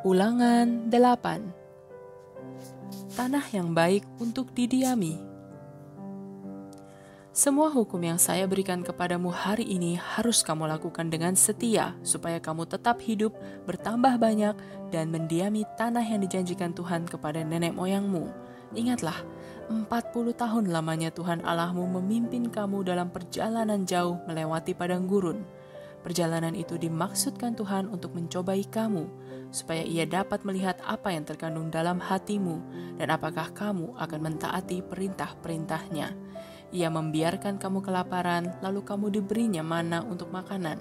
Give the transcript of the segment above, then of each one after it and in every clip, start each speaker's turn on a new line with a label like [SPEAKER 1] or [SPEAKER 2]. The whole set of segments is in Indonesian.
[SPEAKER 1] Ulangan 8. Tanah yang baik untuk didiami. Semua hukum yang saya berikan kepadamu hari ini harus kamu lakukan dengan setia, supaya kamu tetap hidup, bertambah banyak, dan mendiami tanah yang dijanjikan Tuhan kepada nenek moyangmu. Ingatlah, 40 tahun lamanya Tuhan Allahmu memimpin kamu dalam perjalanan jauh melewati padang gurun. Perjalanan itu dimaksudkan Tuhan untuk mencobai kamu, supaya Ia dapat melihat apa yang terkandung dalam hatimu dan apakah kamu akan mentaati perintah-perintahnya. Ia membiarkan kamu kelaparan, lalu kamu diberinya mana untuk makanan.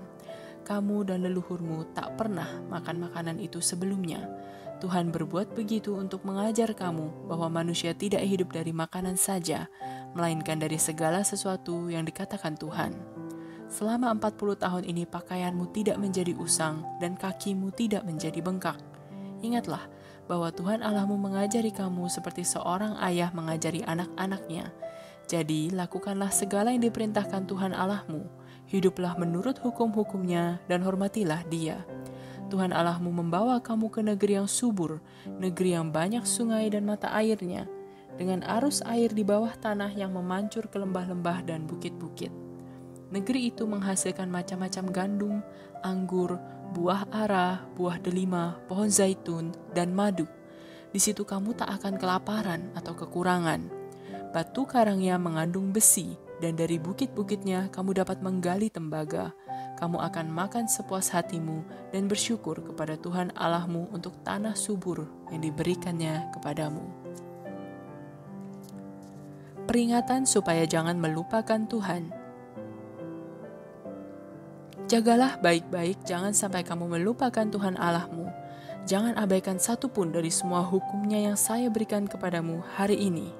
[SPEAKER 1] Kamu dan leluhurmu tak pernah makan makanan itu sebelumnya. Tuhan berbuat begitu untuk mengajar kamu bahwa manusia tidak hidup dari makanan saja, melainkan dari segala sesuatu yang dikatakan Tuhan. Selama 40 tahun ini pakaianmu tidak menjadi usang dan kakimu tidak menjadi bengkak. Ingatlah bahwa Tuhan Allahmu mengajari kamu seperti seorang ayah mengajari anak-anaknya. Jadi lakukanlah segala yang diperintahkan Tuhan Allahmu. Hiduplah menurut hukum-hukumnya dan hormatilah Dia. Tuhan Allahmu membawa kamu ke negeri yang subur, negeri yang banyak sungai dan mata airnya, dengan arus air di bawah tanah yang memancur ke lembah-lembah dan bukit-bukit. Negeri itu menghasilkan macam-macam gandum, anggur, buah ara, buah delima, pohon zaitun, dan madu. Di situ kamu tak akan kelaparan atau kekurangan. Batu karangnya mengandung besi, dan dari bukit-bukitnya kamu dapat menggali tembaga. Kamu akan makan sepuas hatimu dan bersyukur kepada Tuhan Allahmu untuk tanah subur yang diberikannya kepadamu. Peringatan supaya jangan melupakan Tuhan. Jagalah baik-baik, jangan sampai kamu melupakan Tuhan Allahmu. Jangan abaikan satu pun dari semua hukumnya yang saya berikan kepadamu hari ini.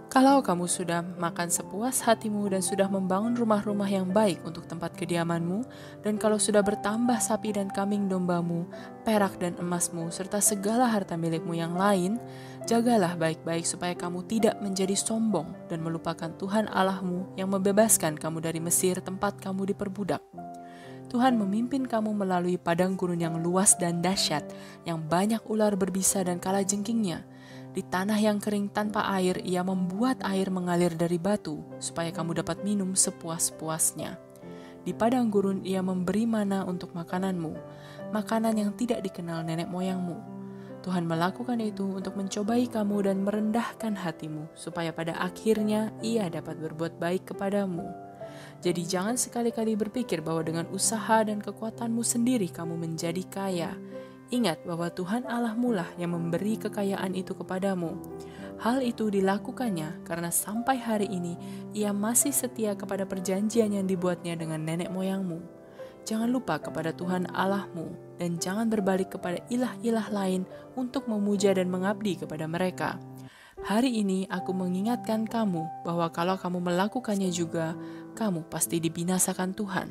[SPEAKER 1] Kalau kamu sudah makan sepuas hatimu dan sudah membangun rumah-rumah yang baik untuk tempat kediamanmu, dan kalau sudah bertambah sapi dan kambing dombamu, perak dan emasmu, serta segala harta milikmu yang lain, jagalah baik-baik supaya kamu tidak menjadi sombong dan melupakan Tuhan Allahmu yang membebaskan kamu dari Mesir tempat kamu diperbudak. Tuhan memimpin kamu melalui padang gurun yang luas dan dahsyat, yang banyak ular berbisa dan kalajengkingnya. Di tanah yang kering tanpa air, Ia membuat air mengalir dari batu, supaya kamu dapat minum sepuas-puasnya. Di padang gurun Ia memberi mana untuk makananmu, makanan yang tidak dikenal nenek moyangmu. Tuhan melakukan itu untuk mencobai kamu dan merendahkan hatimu, supaya pada akhirnya Ia dapat berbuat baik kepadamu. Jadi jangan sekali-kali berpikir bahwa dengan usaha dan kekuatanmu sendiri kamu menjadi kaya. Ingat bahwa Tuhan Allahmu lah yang memberi kekayaan itu kepadamu. Hal itu dilakukannya karena sampai hari ini Ia masih setia kepada perjanjian yang dibuatnya dengan nenek moyangmu. Jangan lupa kepada Tuhan Allahmu dan jangan berbalik kepada ilah-ilah lain untuk memuja dan mengabdi kepada mereka. Hari ini aku mengingatkan kamu bahwa kalau kamu melakukannya juga, kamu pasti dibinasakan Tuhan.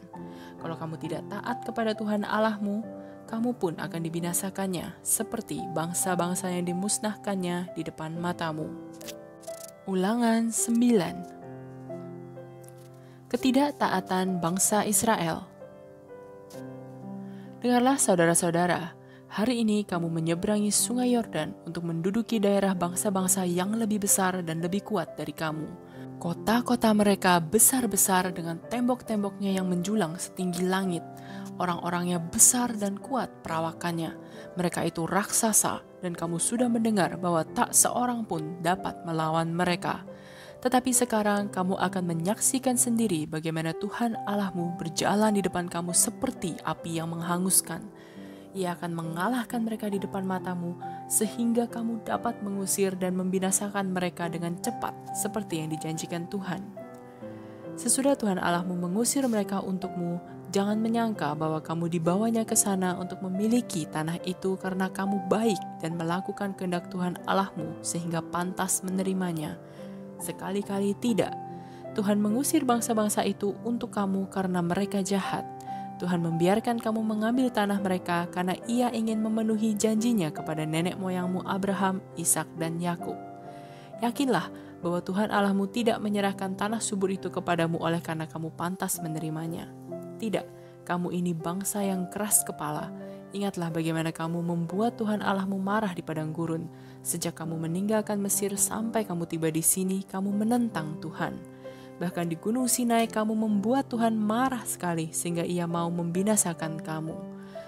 [SPEAKER 1] Kalau kamu tidak taat kepada Tuhan Allahmu, kamu pun akan dibinasakannya, seperti bangsa-bangsa yang dimusnahkannya di depan matamu. Ulangan 9. Ketidaktaatan bangsa Israel. Dengarlah saudara-saudara, hari ini kamu menyeberangi sungai Yordan untuk menduduki daerah bangsa-bangsa yang lebih besar dan lebih kuat dari kamu. Kota-kota mereka besar-besar dengan tembok-temboknya yang menjulang setinggi langit. Orang-orangnya besar dan kuat perawakannya. Mereka itu raksasa dan kamu sudah mendengar bahwa tak seorang pun dapat melawan mereka. Tetapi sekarang kamu akan menyaksikan sendiri bagaimana Tuhan Allahmu berjalan di depan kamu seperti api yang menghanguskan. Ia akan mengalahkan mereka di depan matamu, sehingga kamu dapat mengusir dan membinasakan mereka dengan cepat, seperti yang dijanjikan Tuhan. Sesudah Tuhan Allahmu mengusir mereka untukmu, jangan menyangka bahwa kamu dibawanya ke sana untuk memiliki tanah itu karena kamu baik dan melakukan kehendak Tuhan Allahmu sehingga pantas menerimanya. Sekali-kali tidak. Tuhan mengusir bangsa-bangsa itu untuk kamu karena mereka jahat. Tuhan membiarkan kamu mengambil tanah mereka karena Ia ingin memenuhi janjinya kepada nenek moyangmu Abraham, Ishak, dan Yakub. Yakinlah bahwa Tuhan Allahmu tidak menyerahkan tanah subur itu kepadamu oleh karena kamu pantas menerimanya. Tidak, kamu ini bangsa yang keras kepala. Ingatlah bagaimana kamu membuat Tuhan Allahmu marah di padang gurun. Sejak kamu meninggalkan Mesir sampai kamu tiba di sini, kamu menentang Tuhan. Bahkan di Gunung Sinai kamu membuat Tuhan marah sekali sehingga ia mau membinasakan kamu.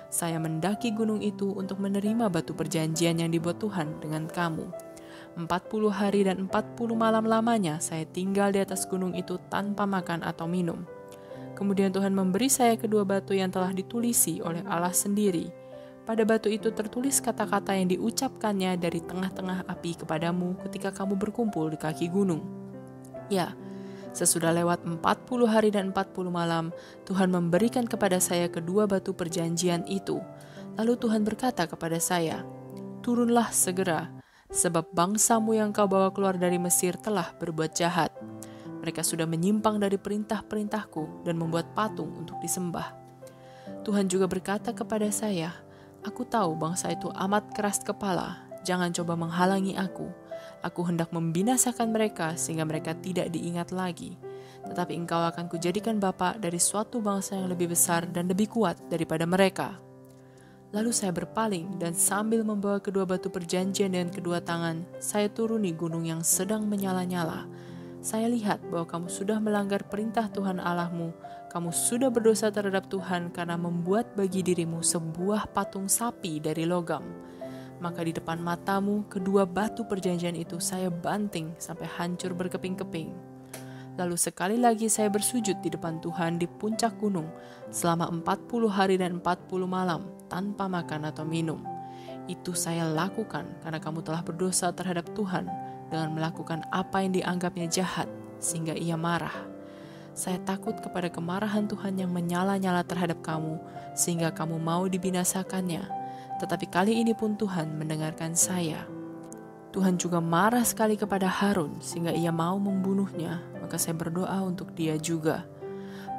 [SPEAKER 1] Saya mendaki gunung itu untuk menerima batu perjanjian yang dibuat Tuhan dengan kamu. 40 hari dan 40 malam lamanya saya tinggal di atas gunung itu tanpa makan atau minum. Kemudian Tuhan memberi saya kedua batu yang telah ditulisi oleh Allah sendiri. Pada batu itu tertulis kata-kata yang diucapkannya dari tengah-tengah api kepadamu ketika kamu berkumpul di kaki gunung. Ya, sesudah lewat 40 hari dan 40 malam, Tuhan memberikan kepada saya kedua batu perjanjian itu. Lalu Tuhan berkata kepada saya, "Turunlah segera, sebab bangsamu yang kau bawa keluar dari Mesir telah berbuat jahat. Mereka sudah menyimpang dari perintah-perintahku dan membuat patung untuk disembah." Tuhan juga berkata kepada saya, "Aku tahu bangsa itu amat keras kepala. Jangan coba menghalangi aku. Aku hendak membinasakan mereka sehingga mereka tidak diingat lagi. Tetapi engkau akan kujadikan bapa dari suatu bangsa yang lebih besar dan lebih kuat daripada mereka." Lalu saya berpaling dan sambil membawa kedua batu perjanjian dengan kedua tangan, saya turuni gunung yang sedang menyala-nyala. Saya lihat bahwa kamu sudah melanggar perintah Tuhan Allahmu. Kamu sudah berdosa terhadap Tuhan karena membuat bagi dirimu sebuah patung sapi dari logam. Maka di depan matamu, kedua batu perjanjian itu saya banting sampai hancur berkeping-keping. Lalu sekali lagi saya bersujud di depan Tuhan di puncak gunung selama 40 hari dan 40 malam tanpa makan atau minum. Itu saya lakukan karena kamu telah berdosa terhadap Tuhan dengan melakukan apa yang dianggapnya jahat, sehingga ia marah. Saya takut kepada kemarahan Tuhan yang menyala-nyala terhadap kamu, sehingga kamu mau dibinasakannya. Tetapi kali ini pun Tuhan mendengarkan saya. Tuhan juga marah sekali kepada Harun, sehingga ia mau membunuhnya, maka saya berdoa untuk dia juga.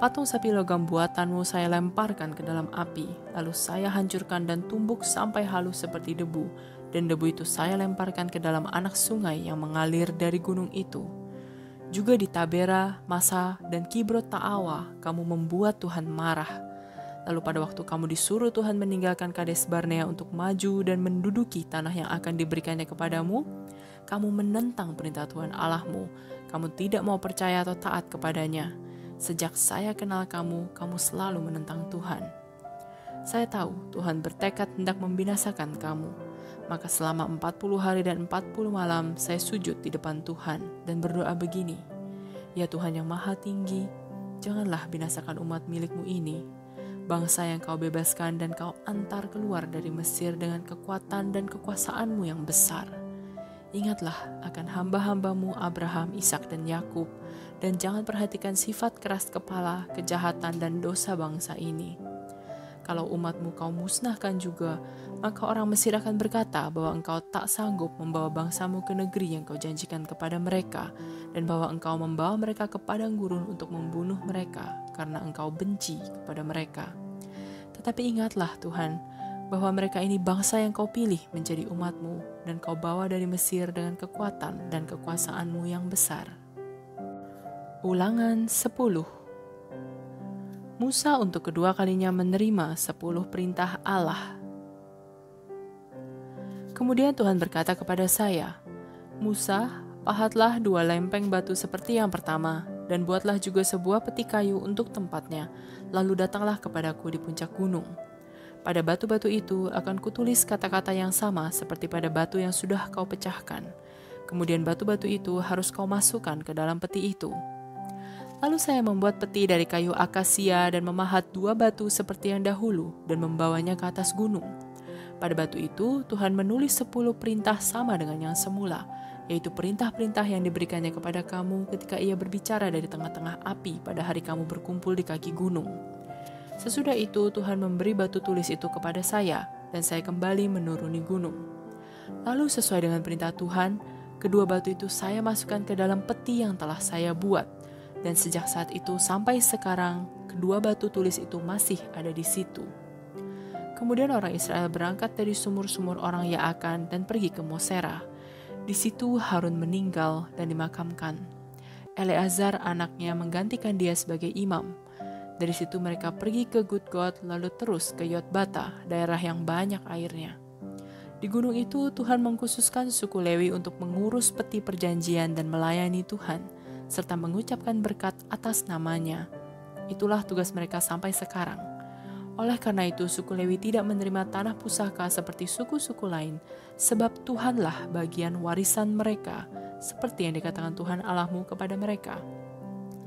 [SPEAKER 1] Patung sapi logam buatanmu saya lemparkan ke dalam api, lalu saya hancurkan dan tumbuk sampai halus seperti debu, dan debu itu saya lemparkan ke dalam anak sungai yang mengalir dari gunung itu. Juga di Tabera, Masa, dan Kibrot Ta'awa, kamu membuat Tuhan marah. Lalu pada waktu kamu disuruh Tuhan meninggalkan Kades Barnea untuk maju dan menduduki tanah yang akan diberikannya kepadamu, kamu menentang perintah Tuhan Allahmu. Kamu tidak mau percaya atau taat kepadanya. Sejak saya kenal kamu, kamu selalu menentang Tuhan. Saya tahu Tuhan bertekad hendak membinasakan kamu. Maka selama 40 hari dan 40 malam saya sujud di depan Tuhan dan berdoa begini, "Ya Tuhan yang maha tinggi, janganlah binasakan umat milikmu ini, bangsa yang kau bebaskan dan kau antar keluar dari Mesir dengan kekuatan dan kekuasaanmu yang besar. Ingatlah akan hamba-hambamu Abraham, Ishak, dan Yakub, dan jangan perhatikan sifat keras kepala, kejahatan, dan dosa bangsa ini. Kalau umatmu kau musnahkan juga, maka orang Mesir akan berkata bahwa engkau tak sanggup membawa bangsamu ke negeri yang kau janjikan kepada mereka, dan bahwa engkau membawa mereka ke padang gurun untuk membunuh mereka, karena engkau benci kepada mereka. Tetapi ingatlah Tuhan, bahwa mereka ini bangsa yang kau pilih menjadi umatmu, dan kau bawa dari Mesir dengan kekuatan dan kekuasaanmu yang besar." Ulangan 10. Musa untuk kedua kalinya menerima 10 perintah Allah. Kemudian Tuhan berkata kepada saya, "Musa, pahatlah 2 lempeng batu seperti yang pertama, dan buatlah juga sebuah peti kayu untuk tempatnya, lalu datanglah kepadaku di puncak gunung. Pada batu-batu itu akan kutulis kata-kata yang sama seperti pada batu yang sudah kau pecahkan. Kemudian batu-batu itu harus kau masukkan ke dalam peti itu." Lalu saya membuat peti dari kayu akasia dan memahat 2 batu seperti yang dahulu dan membawanya ke atas gunung. Pada batu itu Tuhan menulis 10 perintah sama dengan yang semula, yaitu perintah-perintah yang diberikannya kepada kamu ketika ia berbicara dari tengah-tengah api pada hari kamu berkumpul di kaki gunung. Sesudah itu Tuhan memberi batu tulis itu kepada saya, dan saya kembali menuruni gunung. Lalu sesuai dengan perintah Tuhan, kedua batu itu saya masukkan ke dalam peti yang telah saya buat. Dan sejak saat itu sampai sekarang, kedua batu tulis itu masih ada di situ. Kemudian orang Israel berangkat dari sumur-sumur orang Yaakan dan pergi ke Mosera. Di situ Harun meninggal dan dimakamkan. Eleazar anaknya menggantikan dia sebagai imam. Dari situ mereka pergi ke Gudgod, lalu terus ke Yotbata, daerah yang banyak airnya. Di gunung itu Tuhan mengkhususkan suku Lewi untuk mengurus peti perjanjian dan melayani Tuhan, serta mengucapkan berkat atas namanya. Itulah tugas mereka sampai sekarang. Oleh karena itu suku Lewi tidak menerima tanah pusaka seperti suku-suku lain, sebab Tuhanlah bagian warisan mereka, seperti yang dikatakan Tuhan Allahmu kepada mereka.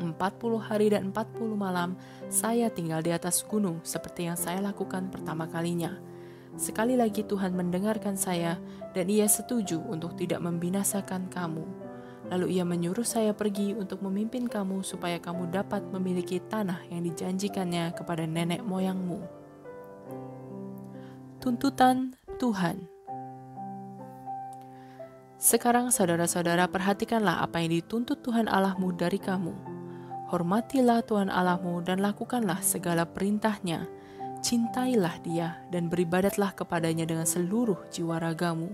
[SPEAKER 1] 40 hari dan 40 malam saya tinggal di atas gunung seperti yang saya lakukan pertama kalinya. Sekali lagi Tuhan mendengarkan saya dan Ia setuju untuk tidak membinasakan kamu. Lalu Ia menyuruh saya pergi untuk memimpin kamu supaya kamu dapat memiliki tanah yang dijanjikannya kepada nenek moyangmu. Tuntutan Tuhan. Sekarang saudara-saudara perhatikanlah apa yang dituntut Tuhan Allahmu dari kamu. Hormatilah Tuhan Allahmu dan lakukanlah segala perintahnya. Cintailah Dia dan beribadatlah kepadanya dengan seluruh jiwa ragamu.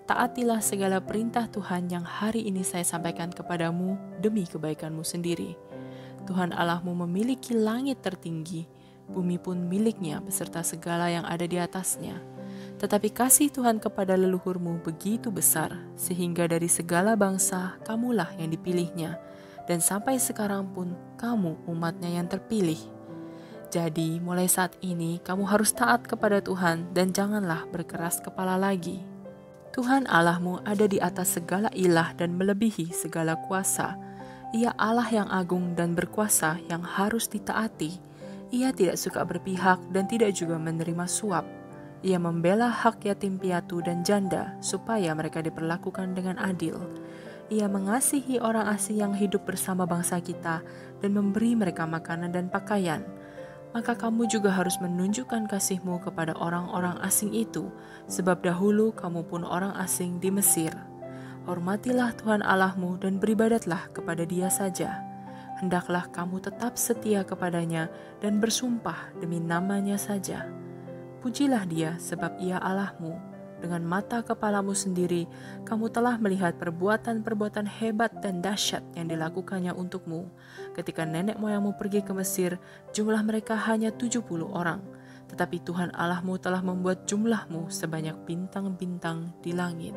[SPEAKER 1] Taatilah segala perintah Tuhan yang hari ini saya sampaikan kepadamu demi kebaikanmu sendiri. Tuhan Allahmu memiliki langit tertinggi, bumi pun miliknya beserta segala yang ada di atasnya. Tetapi kasih Tuhan kepada leluhurmu begitu besar, sehingga dari segala bangsa kamulah yang dipilihnya, dan sampai sekarang pun kamu umatnya yang terpilih. Jadi mulai saat ini kamu harus taat kepada Tuhan dan janganlah berkeras kepala lagi. Tuhan Allahmu ada di atas segala ilah dan melebihi segala kuasa. Ia Allah yang agung dan berkuasa yang harus ditaati. Ia tidak suka berpihak dan tidak juga menerima suap. Ia membela hak yatim piatu dan janda supaya mereka diperlakukan dengan adil. Ia mengasihi orang asing yang hidup bersama bangsa kita dan memberi mereka makanan dan pakaian. Maka kamu juga harus menunjukkan kasihmu kepada orang-orang asing itu, sebab dahulu kamu pun orang asing di Mesir. Hormatilah Tuhan Allahmu dan beribadatlah kepada Dia saja. Hendaklah kamu tetap setia kepadanya dan bersumpah demi namanya saja. Pujilah Dia sebab Ia Allahmu. Dengan mata kepalamu sendiri, kamu telah melihat perbuatan-perbuatan hebat dan dahsyat yang dilakukannya untukmu. Ketika nenek moyangmu pergi ke Mesir, jumlah mereka hanya 70 orang. Tetapi Tuhan Allahmu telah membuat jumlahmu sebanyak bintang-bintang di langit.